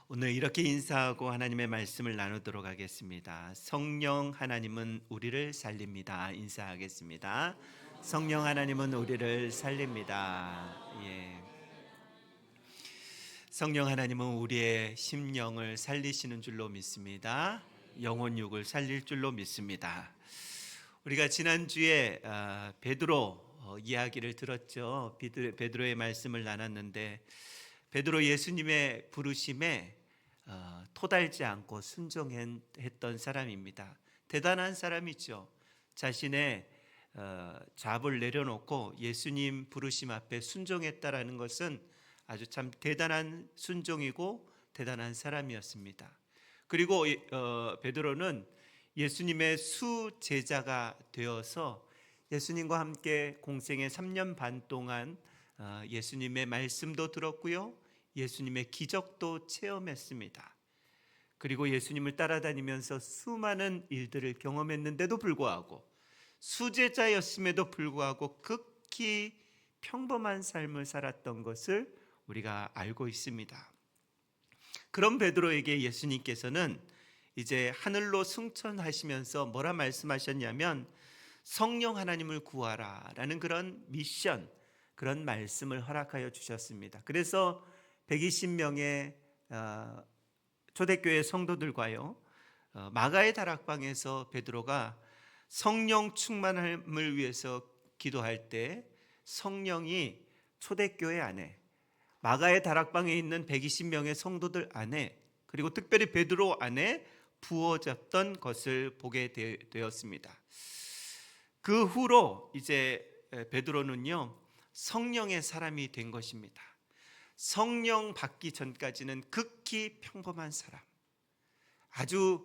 오늘 이렇게 인사하고 하나님의 말씀을 나누도록 하겠습니다. 성령 하나님은 우리를 살립니다. 인사하겠습니다. 성령 하나님은 우리를 살립니다. 예. 성령 하나님은 우리의 심령을 살리시는 줄로 믿습니다. 영혼 육을 살릴 줄로 믿습니다. 우리가 지난주에 베드로 이야기를 들었죠. 베드로의 말씀을 나눴는데 베드로 예수님의 부르심에 토달지 않고 순종했던 사람입니다. 대단한 사람이죠. 자신의 잡을 내려놓고 예수님 부르심 앞에 순종했다라는 것은 아주 참 대단한 순종이고 대단한 사람이었습니다. 그리고 베드로는 예수님의 수제자가 되어서 예수님과 함께 공생의 3년 반 동안 예수님의 말씀도 들었고요, 예수님의 기적도 체험했습니다. 그리고 예수님을 따라다니면서 수많은 일들을 경험했는데도 불구하고, 수제자였음에도 불구하고 극히 평범한 삶을 살았던 것을 우리가 알고 있습니다. 그런 베드로에게 예수님께서는 이제 하늘로 승천하시면서 뭐라 말씀하셨냐면 성령 하나님을 구하라 라는 그런 미션, 그런 말씀을 허락하여 주셨습니다. 그래서 120명의 초대교회 성도들과요, 마가의 다락방에서 베드로가 성령 충만함을 위해서 기도할 때 성령이 초대교회 안에, 마가의 다락방에 있는 120명의 성도들 안에, 그리고 특별히 베드로 안에 부어졌던 것을 보게 되었습니다. 그 후로 이제 베드로는요, 성령의 사람이 된 것입니다. 성령 받기 전까지는 극히 평범한 사람, 아주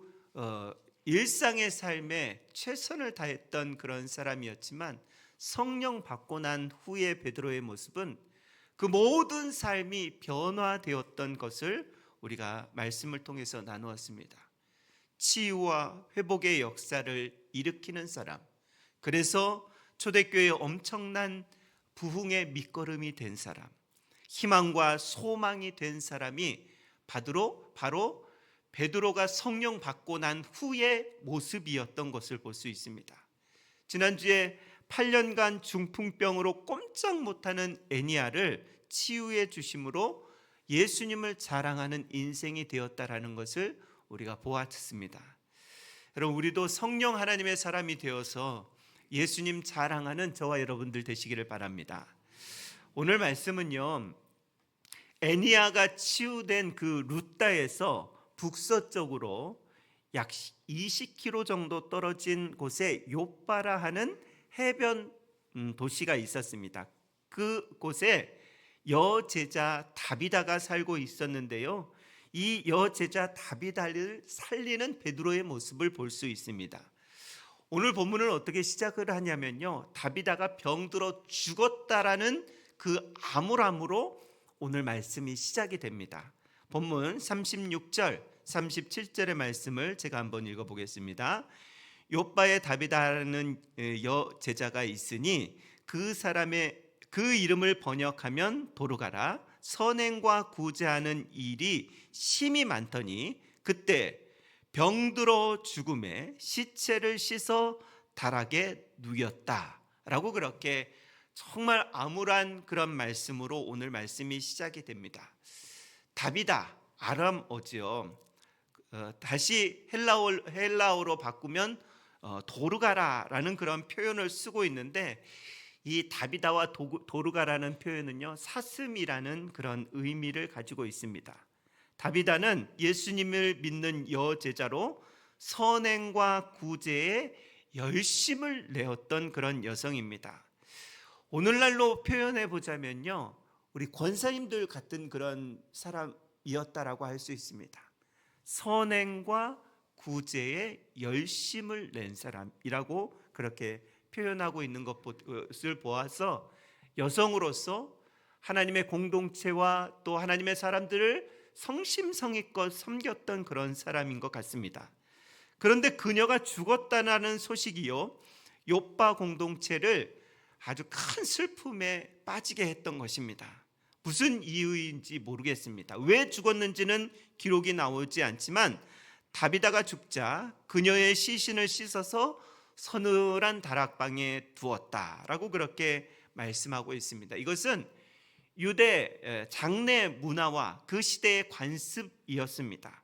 일상의 삶에 최선을 다했던 그런 사람이었지만, 성령 받고 난 후의 베드로의 모습은 그 모든 삶이 변화되었던 것을 우리가 말씀을 통해서 나누었습니다. 치유와 회복의 역사를 일으키는 사람, 그래서 초대교회의 엄청난 부흥의 밑거름이 된 사람, 희망과 소망이 된 사람이 바로 베드로가 성령 받고 난 후의 모습이었던 것을 볼 수 있습니다. 지난주에 8년간 중풍병으로 꼼짝 못하는 애니야를 치유해 주심으로 예수님을 자랑하는 인생이 되었다라는 것을 우리가 보았습니다. 여러분, 우리도 성령 하나님의 사람이 되어서 예수님 자랑하는 저와 여러분들 되시기를 바랍니다. 오늘 말씀은요, 애니야가 치유된 그 루다에서 북서쪽으로 약 20km 정도 떨어진 곳에 욥바라 하는 해변 도시가 있었습니다. 그곳에 여제자 다비다가 살고 있었는데요, 이 여제자 다비다를 살리는 베드로의 모습을 볼 수 있습니다. 오늘 본문을 어떻게 시작을 하냐면요, 다비다가 병들어 죽었다라는 그 암울함으로 오늘 말씀이 시작이 됩니다. 본문 36절 37절의 말씀을 제가 한번 읽어보겠습니다. 욥바에 다비다라는 여제자가 있으니 그 사람의 그 이름을 번역하면 도르가라, 선행과 구제하는 일이 심히 많더니 그때 병들어 죽음에 시체를 씻어 달하게 누였다 라고, 그렇게 정말 암울한 그런 말씀으로 오늘 말씀이 시작이 됩니다. 다비다, 아람어지요. 다시 헬라어로 바꾸면 도르가라라는 그런 표현을 쓰고 있는데, 이 다비다와 도르가라는 표현은요, 사슴이라는 그런 의미를 가지고 있습니다. 다비다는 예수님을 믿는 여제자로 선행과 구제에 열심을 내었던 그런 여성입니다. 오늘날로 표현해 보자면요, 우리 권사님들 같은 그런 사람이었다라고 할 수 있습니다. 선행과 구제에 열심을 낸 사람이라고 그렇게 표현하고 있는 것을 보아서 여성으로서 하나님의 공동체와 또 하나님의 사람들을 성심성의껏 섬겼던 그런 사람인 것 같습니다. 그런데 그녀가 죽었다는 소식이요, 욥바 공동체를 아주 큰 슬픔에 빠지게 했던 것입니다. 무슨 이유인지 모르겠습니다. 왜 죽었는지는 기록이 나오지 않지만 다비다가 죽자 그녀의 시신을 씻어서 서늘한 다락방에 두었다라고 그렇게 말씀하고 있습니다. 이것은 유대 장례 문화와 그 시대의 관습이었습니다.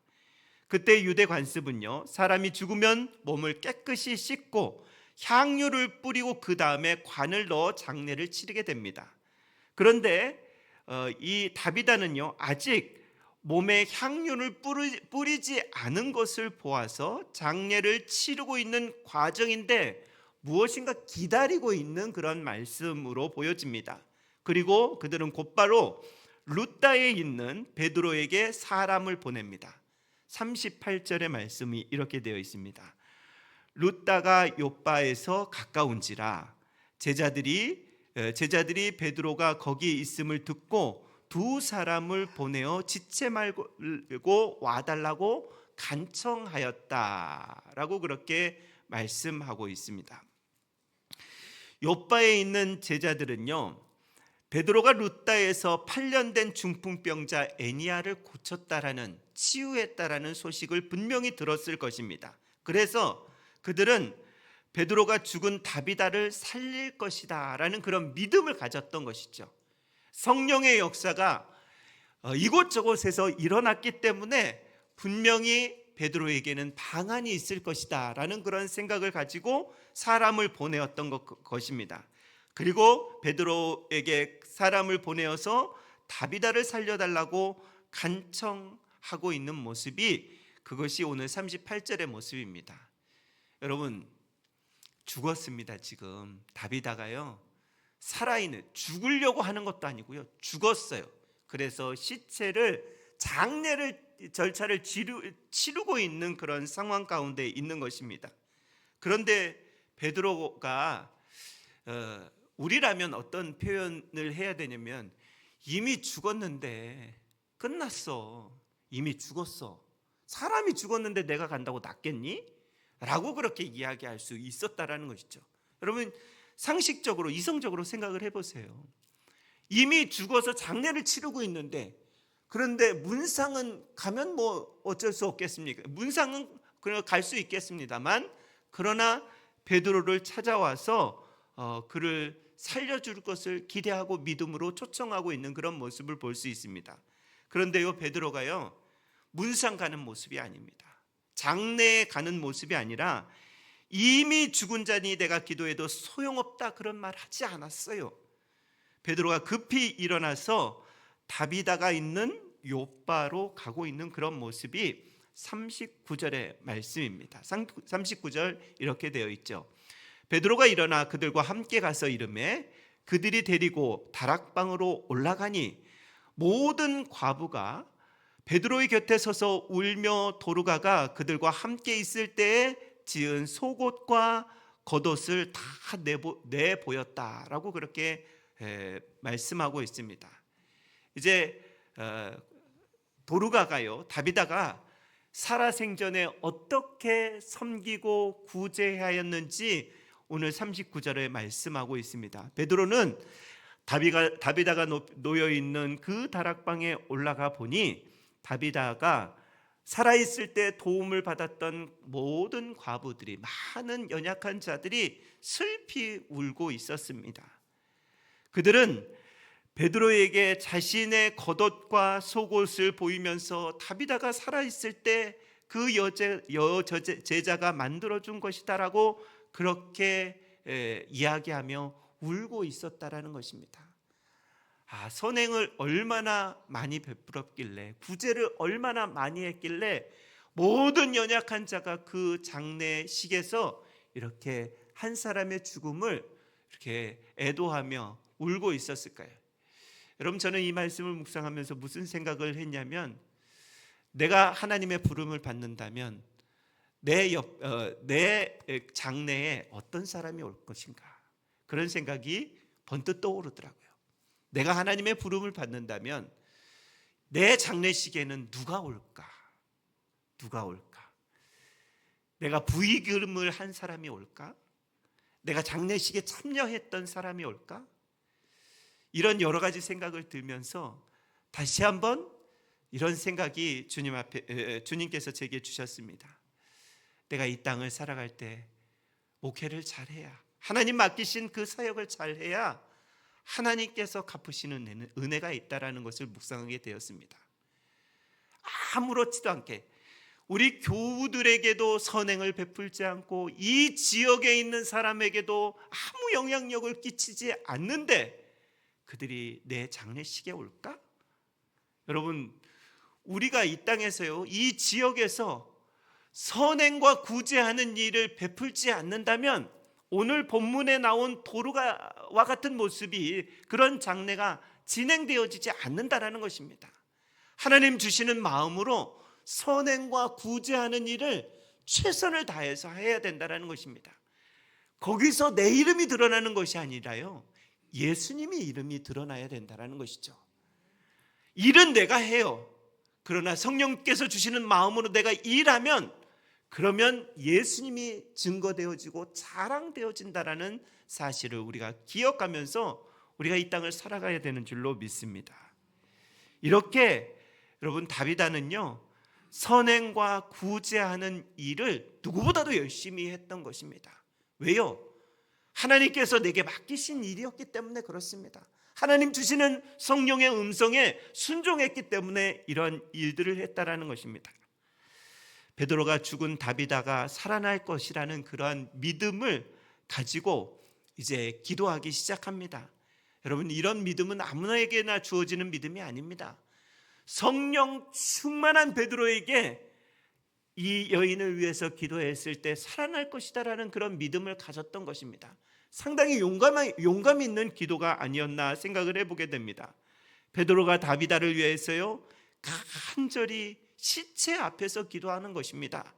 그때 유대 관습은요, 사람이 죽으면 몸을 깨끗이 씻고 향유를 뿌리고 그 다음에 관을 넣어 장례를 치르게 됩니다. 그런데 이 다비다는요, 아직 몸에 향유를 뿌리지 않은 것을 보아서 장례를 치르고 있는 과정인데 무엇인가 기다리고 있는 그런 말씀으로 보여집니다. 그리고 그들은 곧바로 룻다에 있는 베드로에게 사람을 보냅니다. 38절의 말씀이 이렇게 되어 있습니다. 룻다가 요빠에서 가까운지라 제자들이 베드로가 거기에 있음을 듣고 두 사람을 보내어 지체 말고 와달라고 간청하였다라고 그렇게 말씀하고 있습니다. 요빠에 있는 제자들은요, 베드로가 룻다에서 8년 된 중풍병자 애니야를 고쳤다라는, 치유했다라는 소식을 분명히 들었을 것입니다. 그래서 그들은 베드로가 죽은 다비다를 살릴 것이다라는 그런 믿음을 가졌던 것이죠. 성령의 역사가 이곳저곳에서 일어났기 때문에 분명히 베드로에게는 방안이 있을 것이다라는 그런 생각을 가지고 사람을 보내었던 것입니다. 그리고 베드로에게 사람을 보내어서 다비다를 살려달라고 간청하고 있는 모습이, 그것이 오늘 38절의 모습입니다. 여러분, 죽었습니다. 지금 다비다가요, 살아있는, 죽으려고 하는 것도 아니고요, 죽었어요. 그래서 시체를, 장례를, 절차를 치르고 있는 그런 상황 가운데 있는 것입니다. 그런데 베드로가 우리라면 어떤 표현을 해야 되냐면, 이미 죽었는데 끝났어, 이미 죽었어, 사람이 죽었는데 내가 간다고 낫겠니? 라고 그렇게 이야기할 수 있었다라는 것이죠. 여러분, 상식적으로, 이성적으로 생각을 해보세요. 이미 죽어서 장례를 치르고 있는데, 그런데 문상은 가면 뭐 어쩔 수 없겠습니까? 문상은 그냥 갈 수 있겠습니다만, 그러나 베드로를 찾아와서 그를 살려줄 것을 기대하고 믿음으로 초청하고 있는 그런 모습을 볼 수 있습니다. 그런데요, 베드로가요, 문상 가는 모습이 아닙니다. 장례에 가는 모습이 아니라 이미 죽은 자니 내가 기도해도 소용없다, 그런 말 하지 않았어요. 베드로가 급히 일어나서 다비다가 있는 요빠로 가고 있는 그런 모습이 39절의 말씀입니다. 39절 이렇게 되어 있죠. 베드로가 일어나 그들과 함께 가서 이르매 그들이 데리고 다락방으로 올라가니 모든 과부가 베드로의 곁에 서서 울며 도르가가 그들과 함께 있을 때에 지은 속옷과 겉옷을 다 내보였다라고 그렇게 말씀하고 있습니다. 이제 도르가가요, 다비다가 살아생전에 어떻게 섬기고 구제하였는지 오늘 39절에 말씀하고 있습니다. 베드로는 다비다가 놓여있는 그 다락방에 올라가 보니 다비다가 살아있을 때 도움을 받았던 모든 과부들이, 많은 연약한 자들이 슬피 울고 있었습니다. 그들은 베드로에게 자신의 겉옷과 속옷을 보이면서 다비다가 살아있을 때 그 여제자가 만들어준 것이다라고 그렇게 이야기하며 울고 있었다라는 것입니다. 선행을 얼마나 많이 베풀었길래, 구제를 얼마나 많이 했길래 모든 연약한 자가 그 장례식에서 이렇게 한 사람의 죽음을 이렇게 애도하며 울고 있었을까요? 여러분, 저는 이 말씀을 묵상하면서 무슨 생각을 했냐면, 내가 하나님의 부름을 받는다면 내 장래에 어떤 사람이 올 것인가, 그런 생각이 번뜩 떠오르더라고요. 내가 하나님의 부름을 받는다면 내 장례식에는 누가 올까? 누가 올까? 내가 부의금을 한 사람이 올까? 내가 장례식에 참여했던 사람이 올까? 이런 여러 가지 생각을 들면서 다시 한번 이런 생각이 주님께서 제게 주셨습니다. 내가 이 땅을 살아갈 때 목회를 잘해야, 하나님 맡기신 그 사역을 잘해야 하나님께서 갚으시는 은혜가 있다라는 것을 묵상하게 되었습니다. 아무렇지도 않게 우리 교우들에게도 선행을 베풀지 않고 이 지역에 있는 사람에게도 아무 영향력을 끼치지 않는데 그들이 내 장례식에 올까? 여러분, 우리가 이 땅에서요, 이 지역에서 선행과 구제하는 일을 베풀지 않는다면 오늘 본문에 나온 도루가와 같은 모습이, 그런 장례가 진행되어지지 않는다라는 것입니다. 하나님 주시는 마음으로 선행과 구제하는 일을 최선을 다해서 해야 된다는 것입니다. 거기서 내 이름이 드러나는 것이 아니라요, 예수님의 이름이 드러나야 된다는 것이죠. 일은 내가 해요. 그러나 성령께서 주시는 마음으로 내가 일하면, 그러면 예수님이 증거되어지고 자랑되어진다라는 사실을 우리가 기억하면서 우리가 이 땅을 살아가야 되는 줄로 믿습니다. 이렇게 여러분, 다비다는요, 선행과 구제하는 일을 누구보다도 열심히 했던 것입니다. 왜요? 하나님께서 내게 맡기신 일이었기 때문에 그렇습니다. 하나님 주시는 성령의 음성에 순종했기 때문에 이런 일들을 했다라는 것입니다. 베드로가 죽은 다비다가 살아날 것이라는 그러한 믿음을 가지고 이제 기도하기 시작합니다. 여러분, 이런 믿음은 아무나에게나 주어지는 믿음이 아닙니다. 성령 충만한 베드로에게 이 여인을 위해서 기도했을 때 살아날 것이다라는 그런 믿음을 가졌던 것입니다. 상당히 용감 있는 기도가 아니었나 생각을 해보게 됩니다. 베드로가 다비다를 위해서요, 간절히 시체 앞에서 기도하는 것입니다.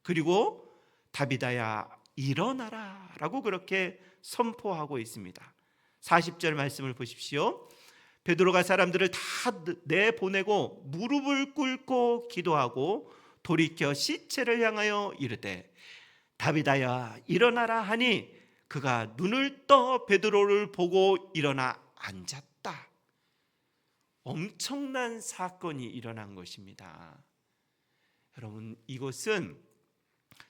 그리고 다비다야 일어나라 라고 그렇게 선포하고 있습니다. 40절 말씀을 보십시오. 베드로가 사람들을 다 내보내고 무릎을 꿇고 기도하고 돌이켜 시체를 향하여 이르되 다비다야 일어나라 하니 그가 눈을 떠 베드로를 보고 일어나 앉았다. 엄청난 사건이 일어난 것입니다. 여러분, 이것은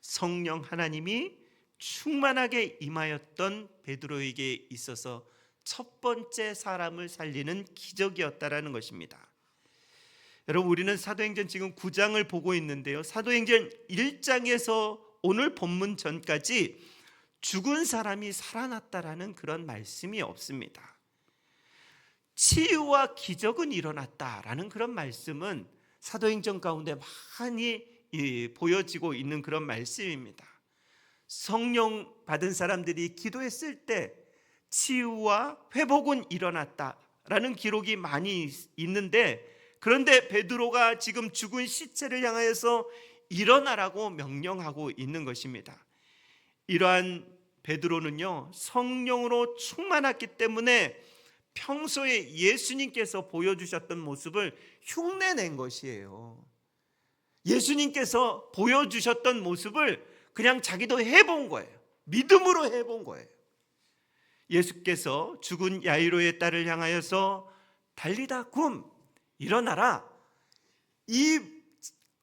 성령 하나님이 충만하게 임하였던 베드로에게 있어서 첫 번째 사람을 살리는 기적이었다라는 것입니다. 여러분, 우리는 사도행전 지금 9장을 보고 있는데요, 사도행전 1장에서 오늘 본문 전까지 죽은 사람이 살아났다라는 그런 말씀이 없습니다. 치유와 기적은 일어났다라는 그런 말씀은 사도행전 가운데 많이 보여지고 있는 그런 말씀입니다. 성령 받은 사람들이 기도했을 때 치유와 회복은 일어났다라는 기록이 많이 있는데, 그런데 베드로가 지금 죽은 시체를 향하여서 일어나라고 명령하고 있는 것입니다. 이러한 베드로는요, 성령으로 충만했기 때문에 평소에 예수님께서 보여주셨던 모습을 흉내낸 것이에요. 예수님께서 보여주셨던 모습을 그냥 자기도 해본 거예요. 믿음으로 해본 거예요. 예수께서 죽은 야이로의 딸을 향하여서 달리다 굼, 일어나라, 이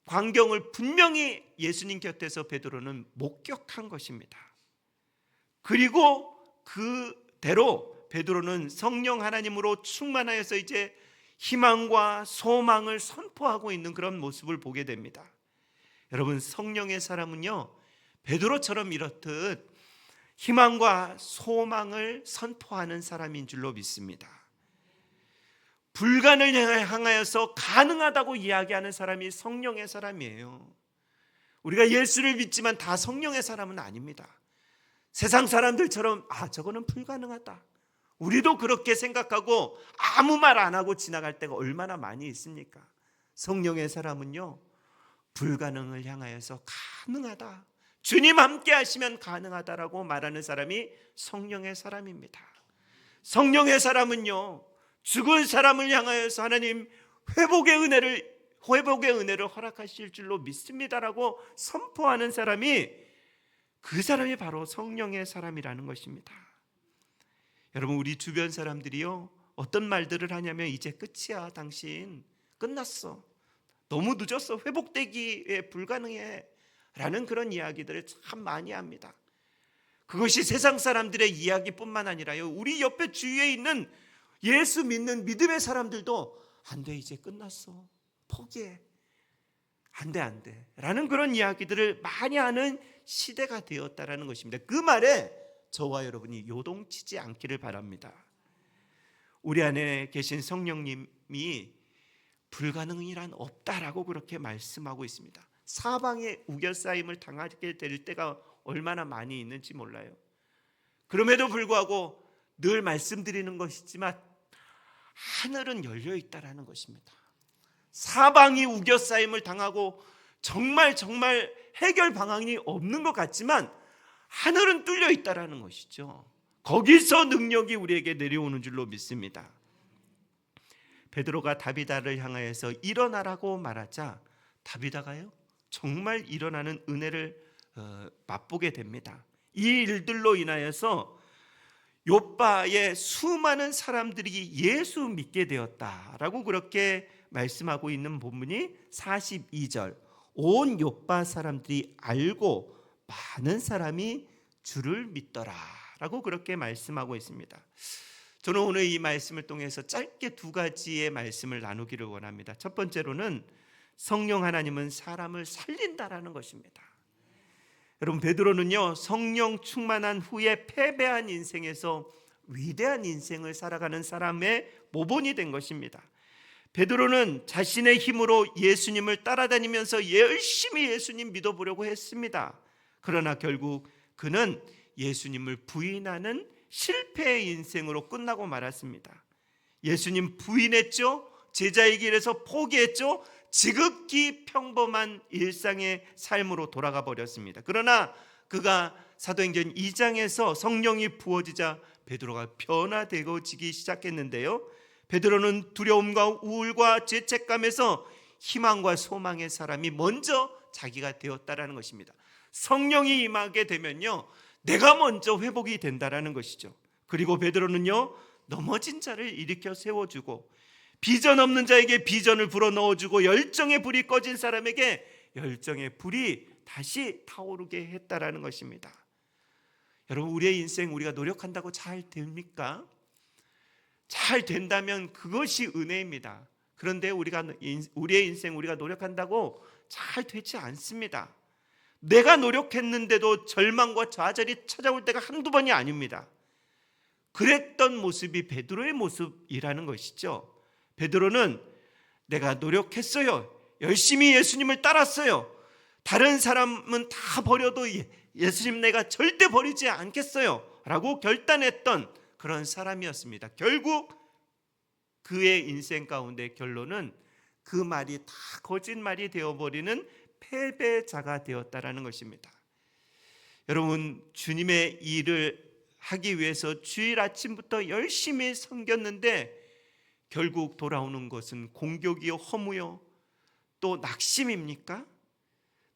광경을 분명히 예수님 곁에서 베드로는 목격한 것입니다. 그리고 그대로 베드로는 성령 하나님으로 충만하여서 이제 희망과 소망을 선포하고 있는 그런 모습을 보게 됩니다. 여러분, 성령의 사람은요, 베드로처럼 이렇듯 희망과 소망을 선포하는 사람인 줄로 믿습니다. 불가능을 향하여서 가능하다고 이야기하는 사람이 성령의 사람이에요. 우리가 예수를 믿지만 다 성령의 사람은 아닙니다. 세상 사람들처럼 저거는 불가능하다, 우리도 그렇게 생각하고 아무 말 안 하고 지나갈 때가 얼마나 많이 있습니까? 성령의 사람은요, 불가능을 향하여서 가능하다, 주님 함께 하시면 가능하다라고 말하는 사람이 성령의 사람입니다. 성령의 사람은요, 죽은 사람을 향하여서 하나님 회복의 은혜를 허락하실 줄로 믿습니다라고 선포하는 사람이, 그 사람이 바로 성령의 사람이라는 것입니다. 여러분, 우리 주변 사람들이요, 어떤 말들을 하냐면 이제 끝이야, 당신 끝났어, 너무 늦었어, 회복되기에 불가능해 라는 그런 이야기들을 참 많이 합니다. 그것이 세상 사람들의 이야기뿐만 아니라요, 우리 옆에 주위에 있는 예수 믿는 믿음의 사람들도 안 돼, 이제 끝났어, 포기해, 안 돼 라는 그런 이야기들을 많이 하는 시대가 되었다라는 것입니다. 그 말에 저와 여러분이 요동치지 않기를 바랍니다. 우리 안에 계신 성령님이 불가능이란 없다라고 그렇게 말씀하고 있습니다. 사방에 우겨싸임을 당하게 될 때가 얼마나 많이 있는지 몰라요. 그럼에도 불구하고 늘 말씀드리는 것이지만 하늘은 열려 있다라는 것입니다. 사방이 우겨싸임을 당하고 정말 해결 방안이 없는 것 같지만 하늘은 뚫려 있다라는 것이죠. 거기서 능력이 우리에게 내려오는 줄로 믿습니다. 베드로가 다비다를 향하여서 일어나라고 말하자 다비다가요 정말 일어나는 은혜를 맛보게 됩니다. 이 일들로 인하여서 요빠의 수많은 사람들이 예수 믿게 되었다라고 그렇게 말씀하고 있는 본문이 42절, 온 요빠 사람들이 알고 많은 사람이 주를 믿더라 라고 그렇게 말씀하고 있습니다. 저는 오늘 이 말씀을 통해서 짧게 두 가지의 말씀을 나누기를 원합니다. 첫 번째로는 성령 하나님은 사람을 살린다라는 것입니다. 여러분, 베드로는요 성령 충만한 후에 패배한 인생에서 위대한 인생을 살아가는 사람의 모본이 된 것입니다. 베드로는 자신의 힘으로 예수님을 따라다니면서 열심히 예수님 믿어보려고 했습니다. 그러나 결국 그는 예수님을 부인하는 실패의 인생으로 끝나고 말았습니다. 예수님 부인했죠. 제자의 길에서 포기했죠. 지극히 평범한 일상의 삶으로 돌아가 버렸습니다. 그러나 그가 사도행전 2장에서 성령이 부어지자 베드로가 변화되어지기 시작했는데요, 베드로는 두려움과 우울과 죄책감에서 희망과 소망의 사람이 먼저 자기가 되었다라는 것입니다. 성령이 임하게 되면요 내가 먼저 회복이 된다라는 것이죠. 그리고 베드로는요 넘어진 자를 일으켜 세워주고 비전 없는 자에게 비전을 불어넣어주고 열정의 불이 꺼진 사람에게 열정의 불이 다시 타오르게 했다라는 것입니다. 여러분, 우리의 인생 우리가 노력한다고 잘 됩니까? 잘 된다면 그것이 은혜입니다. 그런데 우리의 인생 우리가 노력한다고 잘 되지 않습니다. 내가 노력했는데도 절망과 좌절이 찾아올 때가 한두 번이 아닙니다. 그랬던 모습이 베드로의 모습이라는 것이죠. 베드로는 내가 노력했어요, 열심히 예수님을 따랐어요, 다른 사람은 다 버려도 예수님 내가 절대 버리지 않겠어요 라고 결단했던 그런 사람이었습니다. 결국 그의 인생 가운데 결론은 그 말이 다 거짓말이 되어버리는 패배자가 되었다라는 것입니다. 여러분, 주님의 일을 하기 위해서 주일 아침부터 열심히 섬겼는데 결국 돌아오는 것은 공격이요, 허무요, 또 낙심입니까?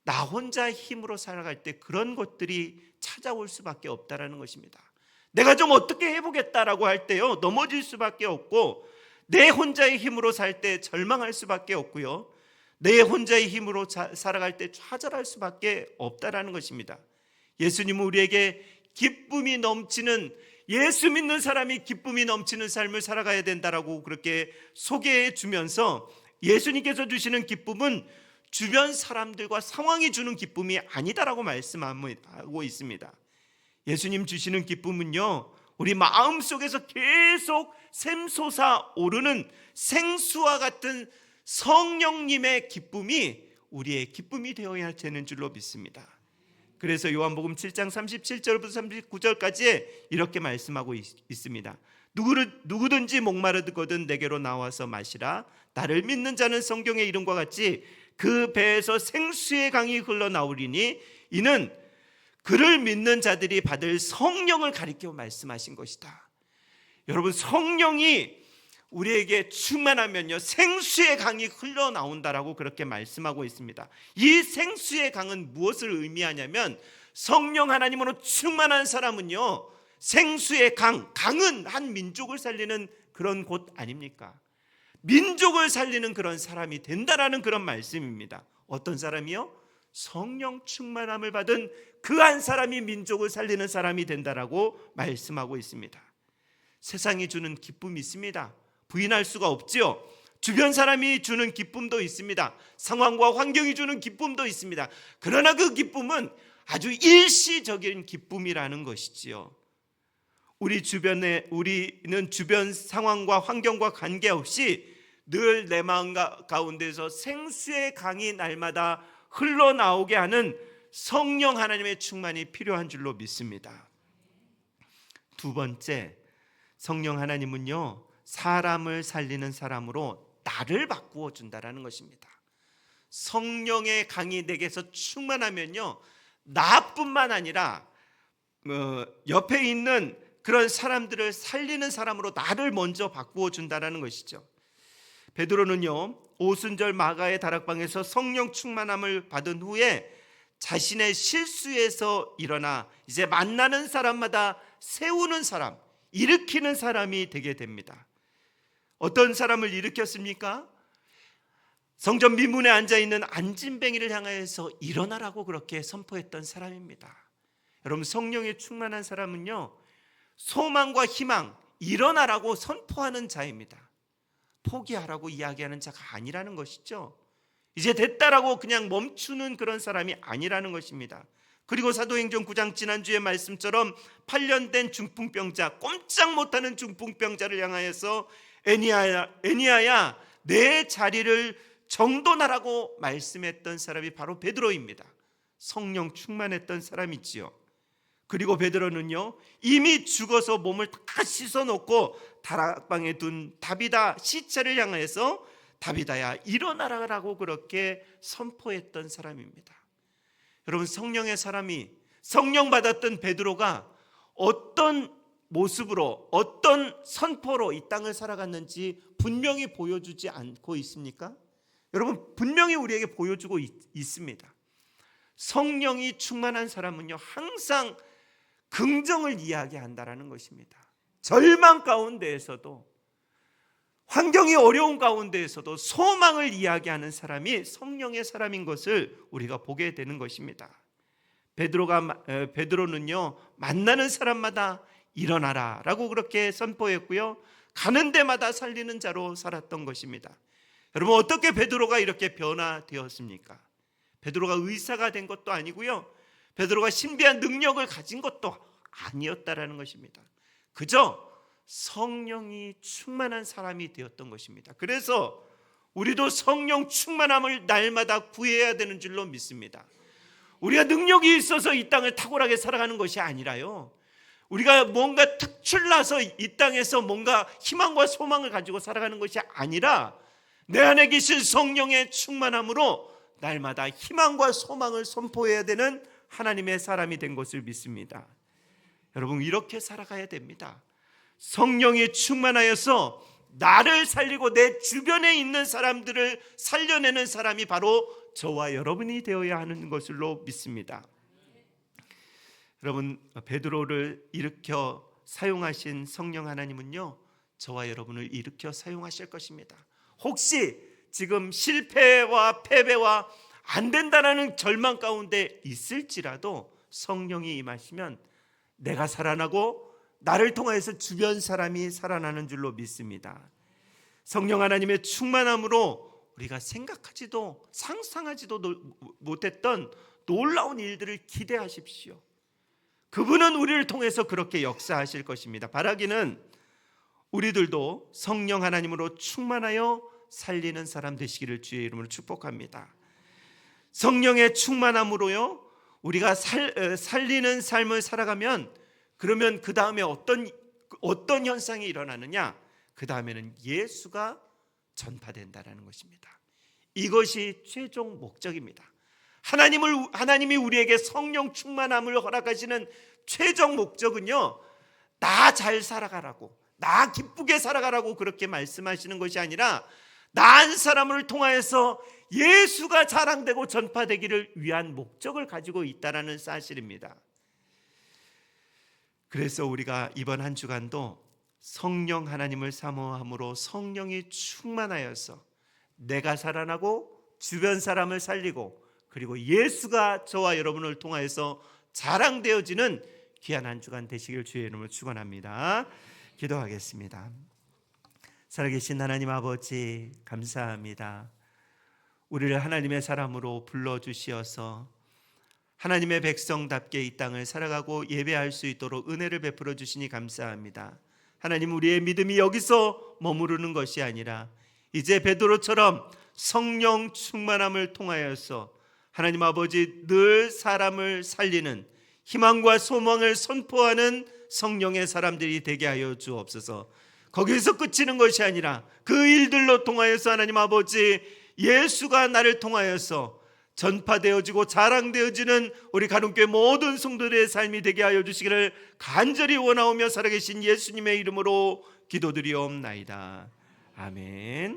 나 혼자 힘으로 살아갈 때 그런 것들이 찾아올 수밖에 없다라는 것입니다. 내가 좀 어떻게 해보겠다라고 할 때요 넘어질 수밖에 없고, 내 혼자의 힘으로 살 때 절망할 수밖에 없고요, 내 혼자의 힘으로 살아갈 때 좌절할 수밖에 없다라는 것입니다. 예수님은 우리에게 기쁨이 넘치는, 예수 믿는 사람이 기쁨이 넘치는 삶을 살아가야 된다라고 그렇게 소개해 주면서 예수님께서 주시는 기쁨은 주변 사람들과 상황이 주는 기쁨이 아니다라고 말씀하고 있습니다. 예수님 주시는 기쁨은요 우리 마음속에서 계속 샘솟아 오르는 생수와 같은 성령님의 기쁨이 우리의 기쁨이 되어야 되는 줄로 믿습니다. 그래서 요한복음 7장 37절부터 39절까지 이렇게 말씀하고 있습니다. 누구든지 목마르거든 내게로 나와서 마시라. 나를 믿는 자는 성경의 이름과 같이 그 배에서 생수의 강이 흘러나오리니 이는 그를 믿는 자들이 받을 성령을 가리켜 말씀하신 것이다. 여러분, 성령이 우리에게 충만하면요 생수의 강이 흘러나온다라고 그렇게 말씀하고 있습니다. 이 생수의 강은 무엇을 의미하냐면 성령 하나님으로 충만한 사람은요 생수의 강은 한 민족을 살리는 그런 곳 아닙니까? 민족을 살리는 그런 사람이 된다라는 그런 말씀입니다. 어떤 사람이요? 성령 충만함을 받은 그 한 사람이 민족을 살리는 사람이 된다라고 말씀하고 있습니다. 세상이 주는 기쁨이 있습니다. 부인할 수가 없지요. 주변 사람이 주는 기쁨도 있습니다. 상황과 환경이 주는 기쁨도 있습니다. 그러나 그 기쁨은 아주 일시적인 기쁨이라는 것이지요. 우리는 주변 상황과 환경과 관계없이 늘 내 마음 가운데서 생수의 강이 날마다 흘러나오게 하는 성령 하나님의 충만이 필요한 줄로 믿습니다. 두 번째, 성령 하나님은요, 사람을 살리는 사람으로 나를 바꾸어 준다라는 것입니다. 성령의 강이 내게서 충만하면요, 나뿐만 아니라 옆에 있는 그런 사람들을 살리는 사람으로 나를 먼저 바꾸어 준다라는 것이죠. 베드로는요, 오순절 마가의 다락방에서 성령 충만함을 받은 후에 자신의 실수에서 일어나 이제 만나는 사람마다 세우는 사람, 일으키는 사람이 되게 됩니다. 어떤 사람을 일으켰습니까? 성전 미문에 앉아있는 안진뱅이를 향하여서 일어나라고 그렇게 선포했던 사람입니다. 여러분, 성령에 충만한 사람은요, 소망과 희망, 일어나라고 선포하는 자입니다. 포기하라고 이야기하는 자가 아니라는 것이죠. 이제 됐다라고 그냥 멈추는 그런 사람이 아니라는 것입니다. 그리고 사도행전 9장 지난주의 말씀처럼 8년 된 중풍병자, 꼼짝 못하는 중풍병자를 향하여서 애니야야 내 자리를 정돈하라고 말씀했던 사람이 바로 베드로입니다. 성령 충만했던 사람이지요. 그리고 베드로는요, 이미 죽어서 몸을 다 씻어놓고 다락방에 둔 다비다 시체를 향해서 다비다야 일어나라고 그렇게 선포했던 사람입니다. 여러분, 성령의 사람이, 성령 받았던 베드로가 어떤 모습으로, 어떤 선포로 이 땅을 살아갔는지 분명히 보여주지 않고 있습니까? 여러분, 분명히 우리에게 보여주고 있습니다. 성령이 충만한 사람은요, 항상 긍정을 이야기한다라는 것입니다. 절망 가운데에서도, 환경이 어려운 가운데에서도 소망을 이야기하는 사람이 성령의 사람인 것을 우리가 보게 되는 것입니다. 베드로는요, 만나는 사람마다 일어나라라고 그렇게 선포했고요, 가는 데마다 살리는 자로 살았던 것입니다. 여러분, 어떻게 베드로가 이렇게 변화되었습니까? 베드로가 의사가 된 것도 아니고요, 베드로가 신비한 능력을 가진 것도 아니었다라는 것입니다. 그저 성령이 충만한 사람이 되었던 것입니다. 그래서 우리도 성령 충만함을 날마다 구해야 되는 줄로 믿습니다. 우리가 능력이 있어서 이 땅을 탁월하게 살아가는 것이 아니라요, 우리가 뭔가 특출나서 이 땅에서 뭔가 희망과 소망을 가지고 살아가는 것이 아니라 내 안에 계신 성령의 충만함으로 날마다 희망과 소망을 선포해야 되는 하나님의 사람이 된 것을 믿습니다. 여러분, 이렇게 살아가야 됩니다. 성령이 충만하여서 나를 살리고 내 주변에 있는 사람들을 살려내는 사람이 바로 저와 여러분이 되어야 하는 것으로 믿습니다. 여러분, 베드로를 일으켜 사용하신 성령 하나님은요, 저와 여러분을 일으켜 사용하실 것입니다. 혹시 지금 실패와 패배와 안 된다라는 절망 가운데 있을지라도 성령이 임하시면 내가 살아나고 나를 통하여서 주변 사람이 살아나는 줄로 믿습니다. 성령 하나님의 충만함으로 우리가 생각하지도 상상하지도 못했던 놀라운 일들을 기대하십시오. 그분은 우리를 통해서 그렇게 역사하실 것입니다. 바라기는 우리들도 성령 하나님으로 충만하여 살리는 사람 되시기를 주의 이름으로 축복합니다. 성령의 충만함으로요, 우리가 살리는 삶을 살아가면, 그러면 그 다음에 어떤 현상이 일어나느냐? 그 다음에는 예수가 전파된다라는 것입니다. 이것이 최종 목적입니다. 하나님이 우리에게 성령 충만함을 허락하시는 최종 목적은요, 나 잘 살아가라고, 나 기쁘게 살아가라고 그렇게 말씀하시는 것이 아니라 나 한 사람을 통하여서 예수가 자랑되고 전파되기를 위한 목적을 가지고 있다는 사실입니다. 그래서 우리가 이번 한 주간도 성령 하나님을 사모함으로 성령이 충만하여서 내가 살아나고 주변 사람을 살리고 그리고 예수가 저와 여러분을 통하여서 자랑되어지는 귀한 한 주간 되시길 주의 이름으로 축원합니다. 기도하겠습니다. 살아계신 하나님 아버지 감사합니다. 우리를 하나님의 사람으로 불러주시어서 하나님의 백성답게 이 땅을 살아가고 예배할 수 있도록 은혜를 베풀어 주시니 감사합니다. 하나님, 우리의 믿음이 여기서 머무르는 것이 아니라 이제 베드로처럼 성령 충만함을 통하여서 하나님 아버지 늘 사람을 살리는 희망과 소망을 선포하는 성령의 사람들이 되게 하여 주옵소서. 거기서 그치는 것이 아니라 그 일들로 통하여서 하나님 아버지 예수가 나를 통하여서 전파되어지고 자랑되어지는 우리 가론교회 모든 성도들의 삶이 되게 하여 주시기를 간절히 원하오며 살아계신 예수님의 이름으로 기도드리옵나이다. 아멘.